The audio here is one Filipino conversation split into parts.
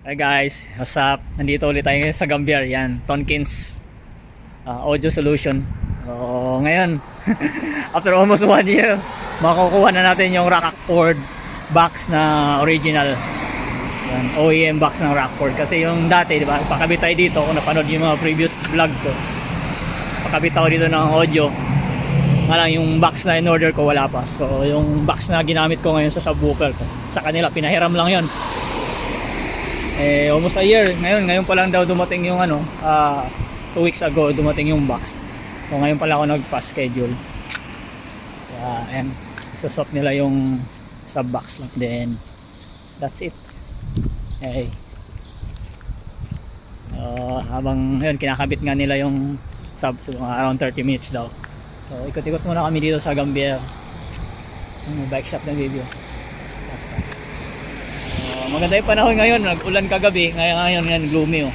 Hi guys, what's up? Nandito ulit tayo ngayon sa Gambier. Yan, Tonkins Audio Solution. So, ngayon, after almost 1 year, makukuha na natin yung Rockford box na original. Yan, OEM box ng Rockford. Kasi yung dati, di ba, pakabit tayo dito. Kung napanood yung mga previous vlog ko, pakabit ako dito ng audio. Nga lang, yung box na in-order ko wala pa. So, yung box na ginamit ko ngayon sa subwoofer ko, sa kanila, pinahiram lang yon. Almost a year. Ngayon pa lang daw dumating yung 2 weeks ago dumating yung box. So ngayon pa lang ako nagpa-schedule. Kaya ayan, isosop nila yung sub box lang. Then that's it. Habang yun, kinakabit nga nila yung sub, so around 30 minutes daw. So ikot-ikot muna kami dito sa Gambier. Yung bike shop ng video. Maganda yung panahon ngayon, nag-ulan kagabi, ngayon yan gloomy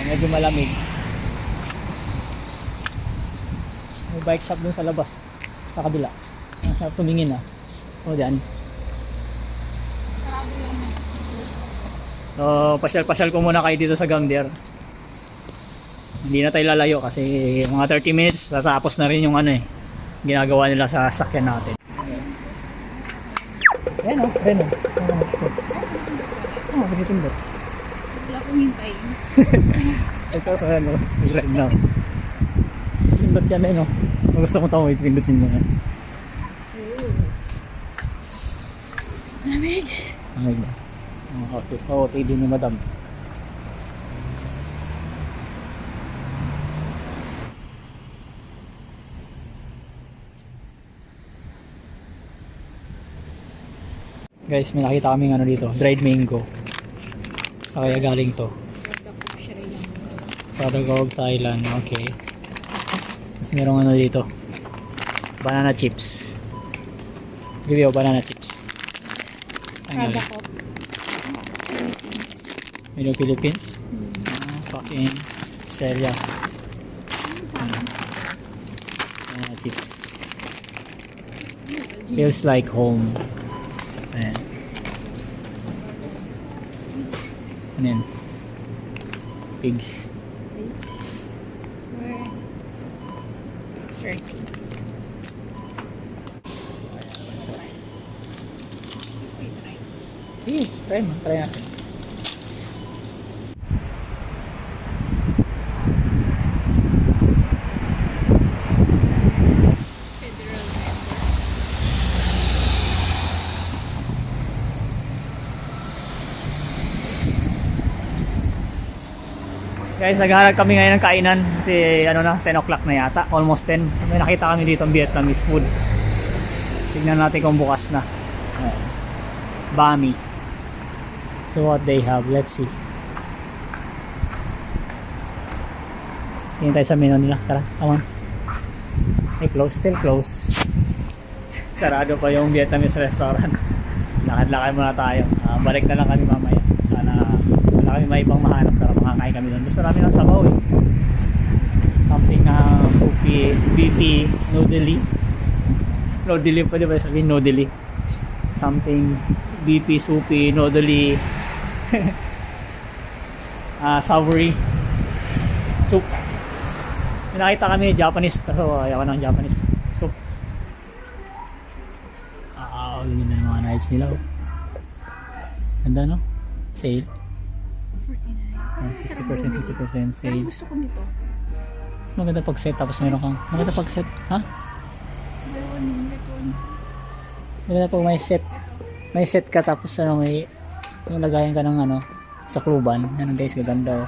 medyo malamig. May bike shop dun sa labas, sa kabila. Sarap tumingin dyan. So pasyal-pasyal ko muna kayo dito sa Gambier. Hindi na tayo lalayo kasi mga 30 minutes tatapos na rin yung ginagawa nila sa sakyan natin. Ayan pinitindot. Wala akong hintayin. Ay, so, right now. Pindot yan Kung gusto mo tawag, pindutin mo yan. Lamig. Lamig na. Ang outfit ko, OTD ni madam. Guys, may nakita kaming dito, dried mango. Sa kaya galing to. Padagog, Thailand, okay. Tapos merong dito, banana chips. Review, banana chips. Radakot. Philippines. Philippines? Fucking Australia. Banana chips. Feels like home. Ayan. Ano yan? Pigs. Sige, try natin. Guys, naghahanap kami ngayon ng kainan kasi 10 o'clock na yata, almost 10. May nakita kami dito ng Vietnamese food. Tignan natin kung bukas na. Bami. So what they have, let's see. Tingin tayo sa menu nila, tara, come on. Still close. Sarado pa yung Vietnamese restaurant. Lakad-lakad muna tayo. Balik na lang kami mamaya. Sana wala kami may ibang mahanap pero makakain kami doon. Gusto namin ng sabaw something soupy, beefy, noodly. Noodly, pwede ba sabihin noodly? Something beefy, soupy, noodly. Savory soup. May nakita kami Japanese pero ayaw ng Japanese soup. Yun na yung mga knives nila. Ganda sale 60%, 50% sale. Gusto ko nito. Mas maganda pag set tapos meron kang maganda pag set. Maganda pag may set ka tapos may yung lagayan ka ng sa kluban. Yan guys, gaganda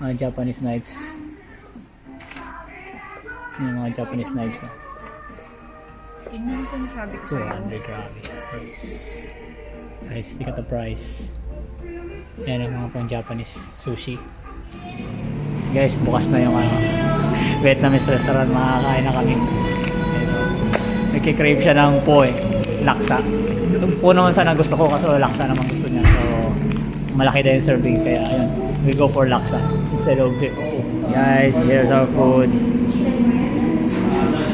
mga Japanese knives. Yung mga Japanese knives Yun yung sinasabi ko sa'yo. 200 grabe guys, look at the price. Yan ang mga pang Japanese sushi. Guys, bukas na yung Vietnamese restaurant. Makakain na kami. Nagkikrave siya ng po laksa. Yung po naman sana gusto ko kasi laksa naman gusto niya. So malaki din yung serving kaya ayun, we go for laksa instead of beef. Guys, here's our food.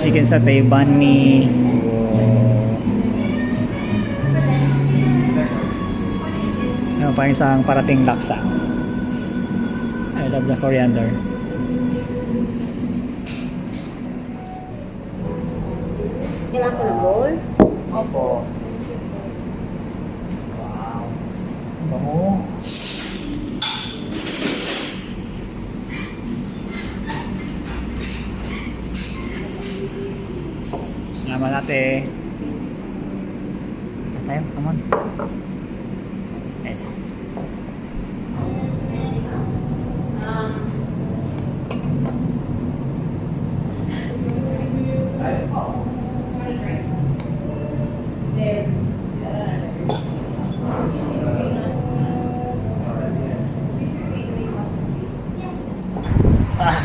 Chicken satay, banh mi. Meron pa isang parating laksa. I love the coriander. Kailangan ko ng bowl? Opo. Wow. Bango. Salamat natin. Tayo, come on. Yes.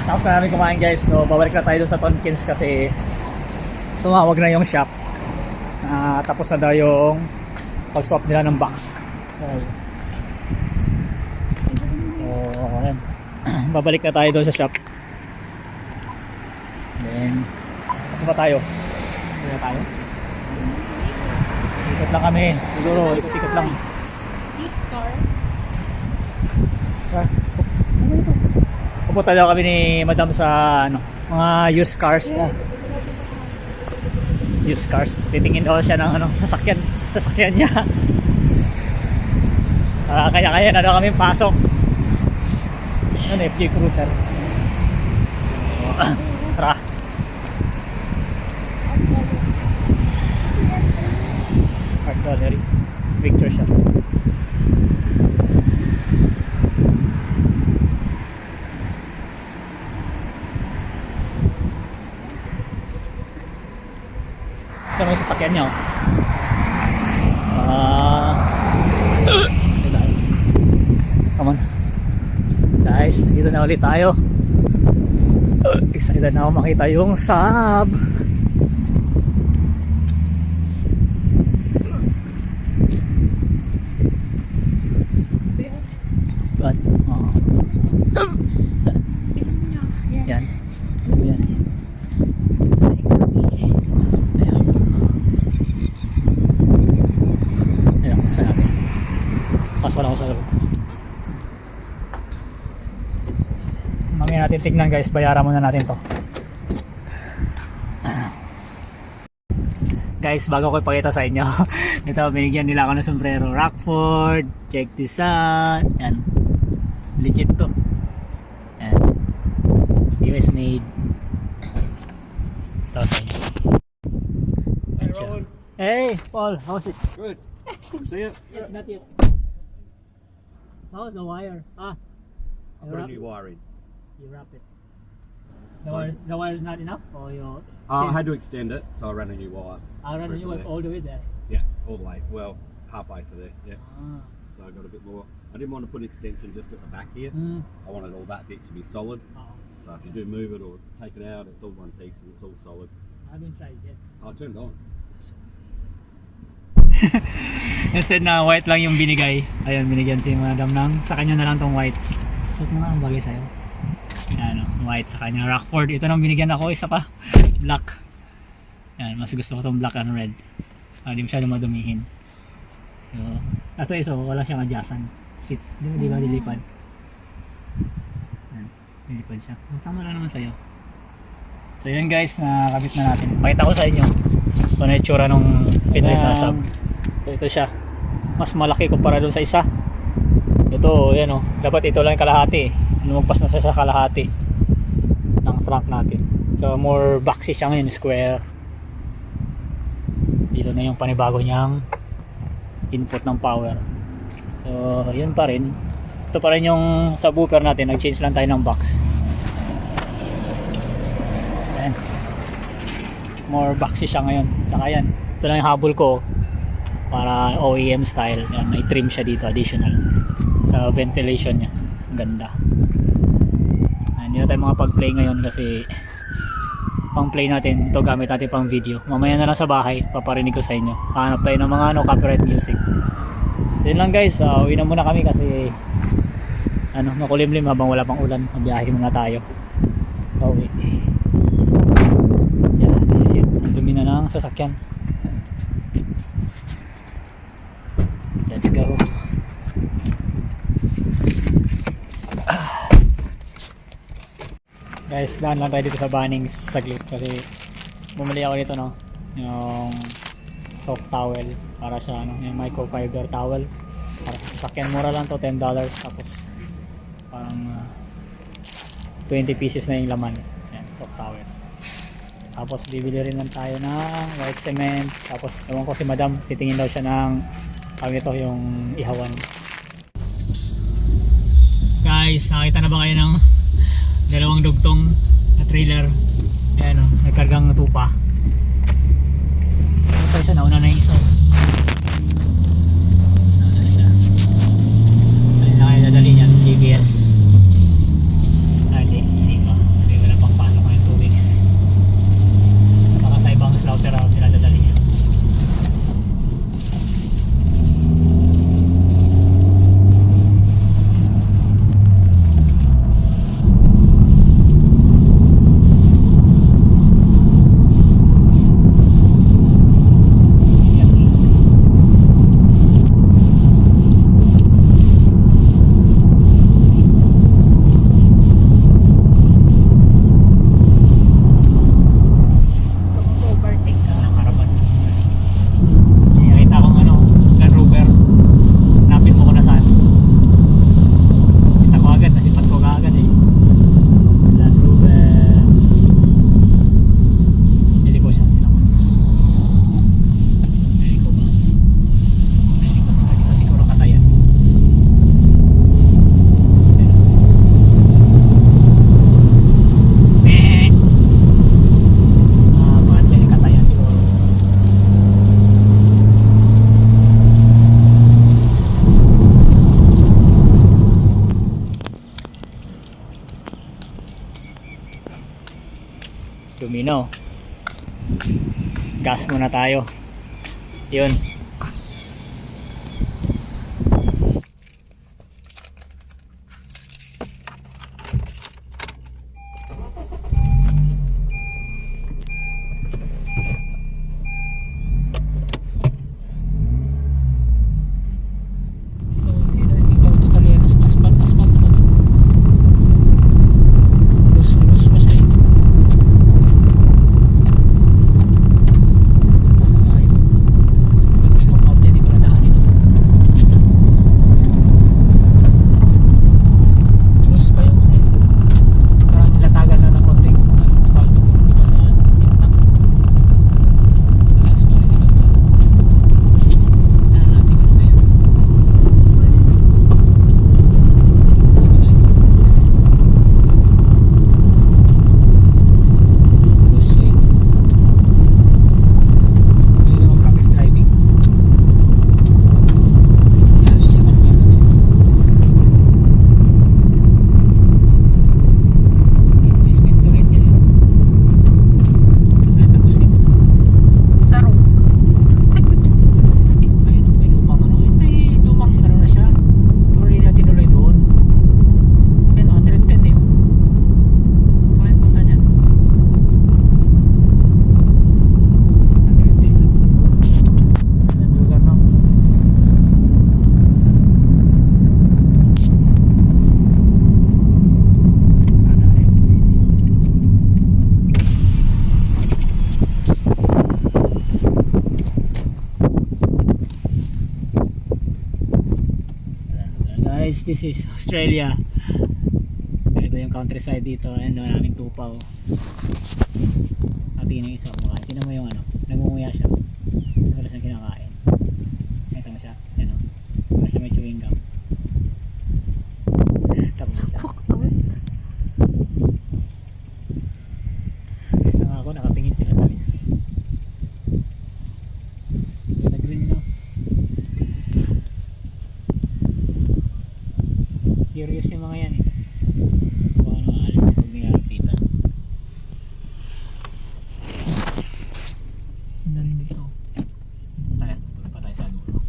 Tapos na namin kumain guys, no, babalik na tayo dun sa Tonkins kasi tumawag na yung shop. Tapos na daw yung pag-swap nila ng box. Okay. So, ayan. Babalik na tayo doon sa shop. Then, ano ba tayo? Ano na tayo? Ikot lang kami. Siguro, ikot lang. Used car? Pupunta daw kami ni Madam sa ano, mga used cars. Used cars. Titingin daw siya ng ano, sasakyan niya. Kaya na daw kami pasok. Ano, FJ Cruiser. Tara. Art gallery. Picture siya. Ito may sasakyan niya. Come on. Guys, dito na ulit tayo. Excited na ako makita yung sub. But, yan. Yan. Ayan, buksan natin. Paswala ko sa loob. Mamaya natin tignan guys, bayaran muna natin to. Guys, bago ko ipakita sa inyo, ito, binigyan nila ako ng sombrero. Rockford, check this out. Yan, legit to. Yan, US made. Ito sa inyo. Hey, Rowan. Hey, Paul, how's it? Good. See it? Not yet. How's the wire? I put a new wire in. You wrap it. Sorry? The wire is not enough, or you? I had to extend it, so I ran a new wire. I run through you to there. all the way there. Yeah, all the way. Well, halfway to there. Yeah. Ah. So I got a bit more. I didn't want to put an extension just at the back here. Mm. I wanted all that bit to be solid. Oh, So if you do move it or take it out, it's all one piece and it's all solid. I haven't tried yet. I turned on. Instead na white lang yung binigay, ayun, binigyan si Madam ng sa kanya na lang tong white. So ito nga ang bagay sa'yo. Yan, white sa kanya. Rockford, ito nang binigyan ako, isa pa black. Yan, mas gusto ko tong black and red. Hindi masyado madumihin. So, ito wala siyang adjustan. Fits, di ba dilipad? Yan, dilipad siya. Tama lang naman sa'yo. So yun guys, nakakabit na natin. Pakita ko sa inyo. Ito na itsura nung Pinoy na sub. So ito siya. Mas malaki kumpara dun sa isa. Ito, yan o. Dapat ito lang yung kalahati. Lumagpas na sa kalahati ng trunk natin. So more boxy siya ngayon, square. Dito na yung panibago niyang input ng power. So yun pa rin. Ito pa rin yung subwoofer natin. Nag-change lang tayo ng box. Ayan. More boxy siya ngayon. Tsaka yan. Ito lang yung habol ko. Para OEM style. Yan, may trim siya dito additional. Sa ventilation niya. Ang ganda. Hindi na tayo mga pag-play ngayon kasi pang play natin ito, gamit natin pang video. Mamaya na lang sa bahay paparinig ko sa inyo. Hanap tayo ng mga copyright music. So yun lang guys, uwi na muna kami kasi makulimlim habang wala pang ulan. Mabiyahe muna tayo. Uwi. Yeah, this is it. Dumi na ng sasakyan. Let's go. Guys, daan lang tayo dito sa Bunnings saglit kasi bumili ako dito, no, yung soft towel para sa ano, yung microfiber towel para sa sasakyan. Mura lang to, $10. Tapos parang 20 pieces na yung laman. Yan, soft towel. Tapos bibili rin lang tayo ng white cement. Tapos ewan ko si madam, titingin daw siya ng ito, yung ihawan. Guys, nakita na ba kayo ng dalawang dugtong na trailer? Ayan o, may kargang tupa. Ito isa, nauna na yung isa. Nauna na siya. Saan na kayo dadali niyan? GPS. Hindi pa. Kasi wala pang pasok ngayon, 2 weeks. Baka sa ibang slaughterhouse sila dadali niya. Overtake ka. Ang harapan. May nakita akong ano, Land Rover. Hanapin mo kung nasaan. Kita ko agad, nasipat ko agad eh. Land Rover. Pili ko siya. Pili ko ba? Pili ko siya. Hindi pa siguro katayan. Bakit siya katayan siguro? Lumino. Gas muna tayo. Yun. Ikaw totally asphalt na ba? Lus pa siya eh. Tasa tayo. Ba't may lookout yan? Di ko nadahanin ito. Lus pa yung ano eh. Parang nilatagan lang ng konting asphalt. Hindi pa sa tintak. Taas pa rin ito sa natin ano na yan. Sige na ito. Lus eh. Pwede naman practice driving. Yan, siya lang yan. Replacement to rin yan. Ang tapos nito. Sa road. Ayun, may lumang ano. May lumang ano na siya. Already na tinuloy doon. Ayun, 110 eh. Saan yung punta niya? 110 lang. Ang lugar na. Guys, this is Australia. Ito yung countryside dito. Ayan, maraming tupaw. At yun yung isa kumakain. Tingnan mo yung ano, nangunguya siya. Wala siyang kinakain. Ito mo siya. Ayan o. Wala siya may chewing gum. Tapos siya. Fuck out. Basta nga ako, nakatingin sila sa akin. Nag-green na. Curious yung mga yan eh. Baka na maalis na pag nilalapitan. Ang dali dito. Tayo, tuloy pa tayo sa dulo.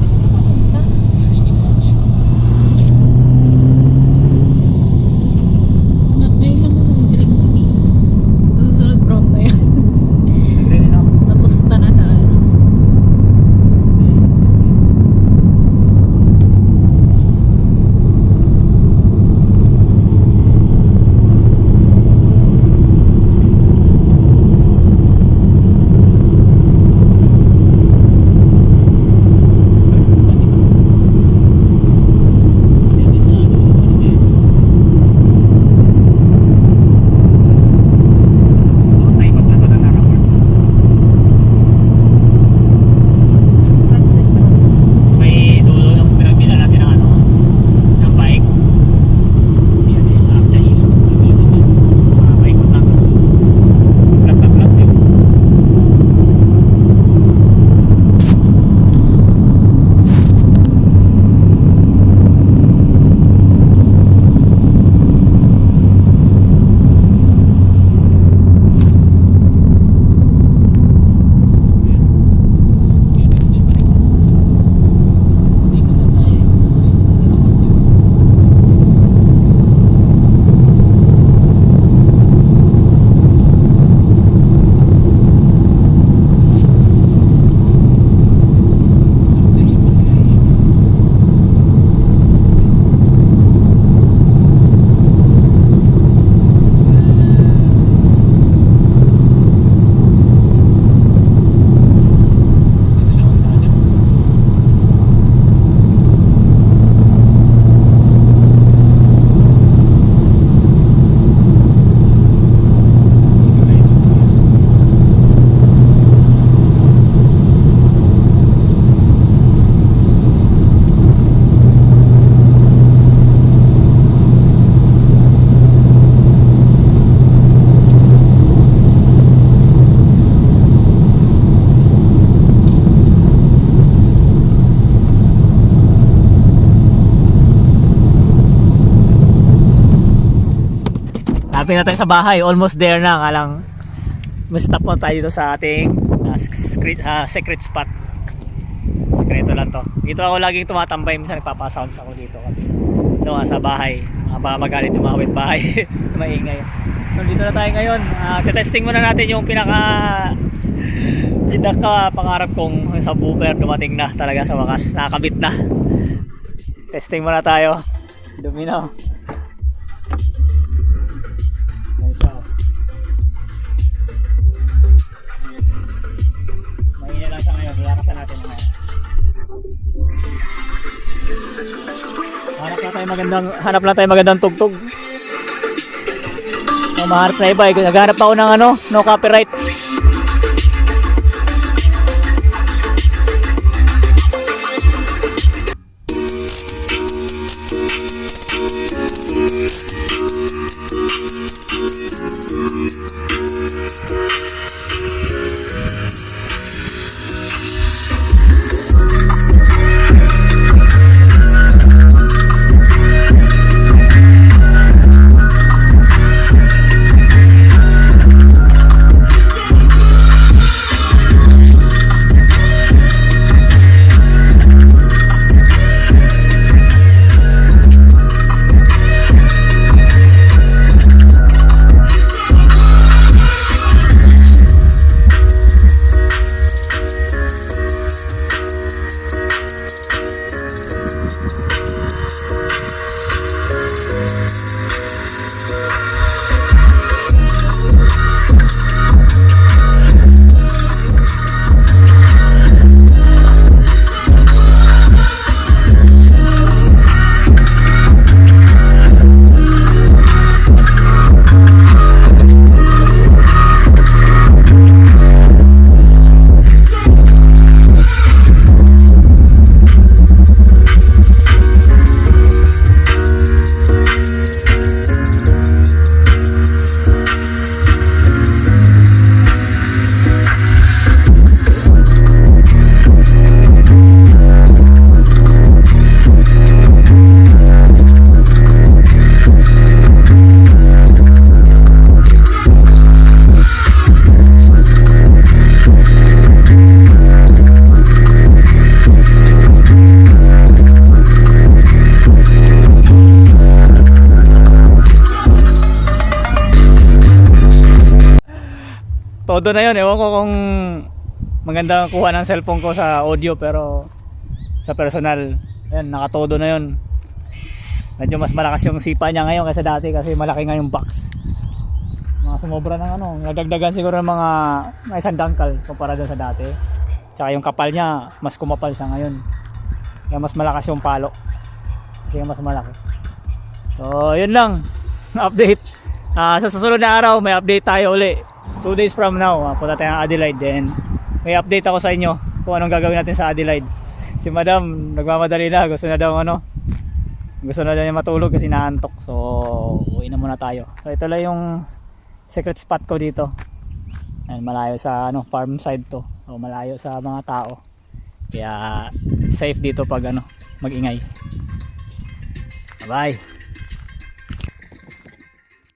Saan ito papunta? Narinig mo yan. Ngayon lang naman green na eh. Sa susunod brown na yan. Nag-green na. Natusta na sa ano. Hanapin natin sa bahay. Almost there na. Kalang may stop mo tayo dito sa ating secret spot. Sekreto lang to. Dito ako laging tumatambay. Minsan nagpapasounds ako dito. Sa bahay. Magalit yung mga kapitbahay. Maingay. So dito na tayo ngayon. Testing muna natin yung pinaka pangarap kong subwoofer. Dumating na talaga sa wakas. Nakakabit na. Testing muna tayo. Domino. Ayan siya. Mahina lang siya ngayon. Iyakasan natin ngayon. Hanap lang tayo magandang tugtog. Maharap na iba. Naghanap ako ng no copyright. Todo na yun. Ewan ko kung maganda kuha ng cellphone ko sa audio, pero sa personal, ayan, nakatodo na yun. Medyo mas malakas yung sipa niya ngayon kaysa dati kasi malaki nga yung box. Mga sumobra ng nagdagdagan siguro ng mga isang dangkal kumpara dun sa dati. Tsaka yung kapal niya, mas kumapal siya ngayon. Kaya mas malakas yung palo. Kaya mas malaki. So, yun lang. Update. Sa susunod na araw, may update tayo uli. 2 days from now, punta tayo ng Adelaide. Then may update ako sa inyo kung anong gagawin natin sa Adelaide. Si Madam nagmamadali na, gusto na daw niya matulog kasi naantok. So uwi na muna tayo. So ito lang yung secret spot ko dito. Ayan, malayo sa farm side to. O malayo sa mga tao. Kaya safe dito pag mag-ingay. Bye.